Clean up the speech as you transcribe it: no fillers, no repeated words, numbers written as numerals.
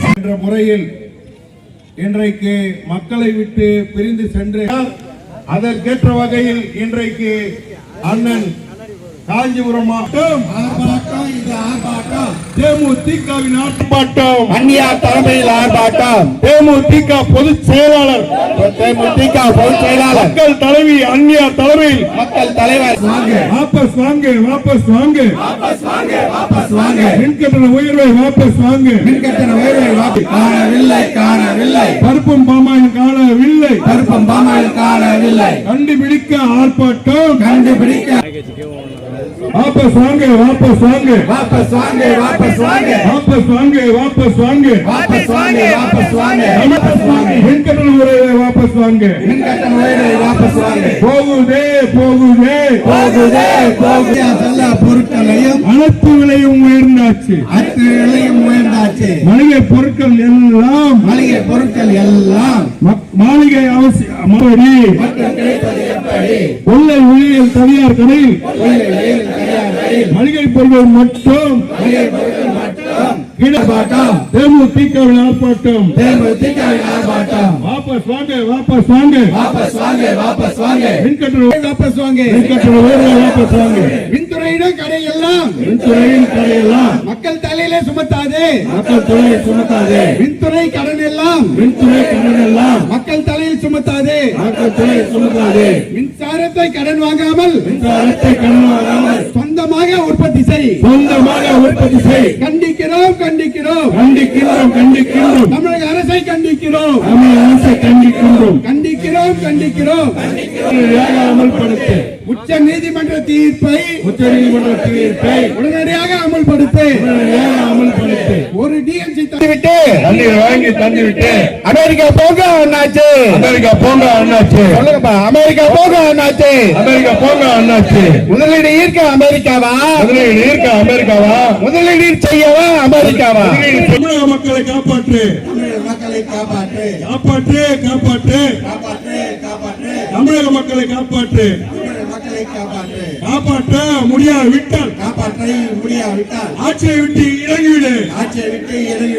என்ற முறையில் இன்றைக்கு மக்களை விட்டு பிரிந்து சென்று அதற்கேற்ற வகையில் இன்றைக்கு அண்ணன் காஞ்சிபுரம் மாவட்டம் தேமுதிகவின் ஆர்ப்பாட்டம், அந்நியா தலைமையில் ஆர்ப்பாட்டம், தேமுதிக பொதுச் செயலாளர் மக்கள் தலைவி அந்நியா தலைமையில் மக்கள் தலைவர் வாபஸ் வாங்க மின்கட்டண உயர்வை வாபஸ் வாங்க, மின்கட்டண உயர்வை காணவில்லை பருப்பும் பாமாயில் காணவில்லை, கண்டுபிடிக்க ஆர்ப்பாட்டம், வாபஸ் வாங்க மின்கட்டண உயர்வை வாபஸ் வாங்க, போகுதே பொருட்களையும் அனைத்து விலையும் உயர்ந்தாச்சு, மளிகை பொருட்கள் எல்லாம் மாளிகை அவசியம் கொள்ளை ஊழியர் தனியார் கடையில் மளிகை பொருட்கள் மட்டும் தேமுதிகவின் ஆர்ப்பாட்டம், வாபஸ் வாங்க மின்கட்டண உயர்வை வாபஸ் வாங்க, மின்துறையிடம் கடையெல்லாம் மக்கள் தலையிலே சுமத்தாதே, மின்துறை கடன் எல்லாம் மக்கள் தலையில் சுமத்தாதே, மின்சாரத்தை கடன் வாங்காமல் சொந்தமாக உற்பத்தி செய், கண்டிக்கிறோம் தமிழக அரசை கண்டிக்கிறோம் அமல்படுத்து, உச்ச நீதிமன்ற தீர்ப்பை உடனடியாக அமல்படுத்து, ஒரு டிஎம்சி தந்துவிட்டு அமெரிக்கா போங்க அண்ணாச்சு, சொல்லுங்கப்பா, அமெரிக்கா போங்க அண்ணாச்சு, முதலீடு ஈர்க்க அமெரிக்காவா, முதலீடு செய்யவா அமெரிக்காவா, தமிழக மக்களை காப்பாற்று, தமிழக மக்களை காப்பாற்ற முடியாவிட்டால் ஆட்சியை விட்டு இறங்கிவிடு.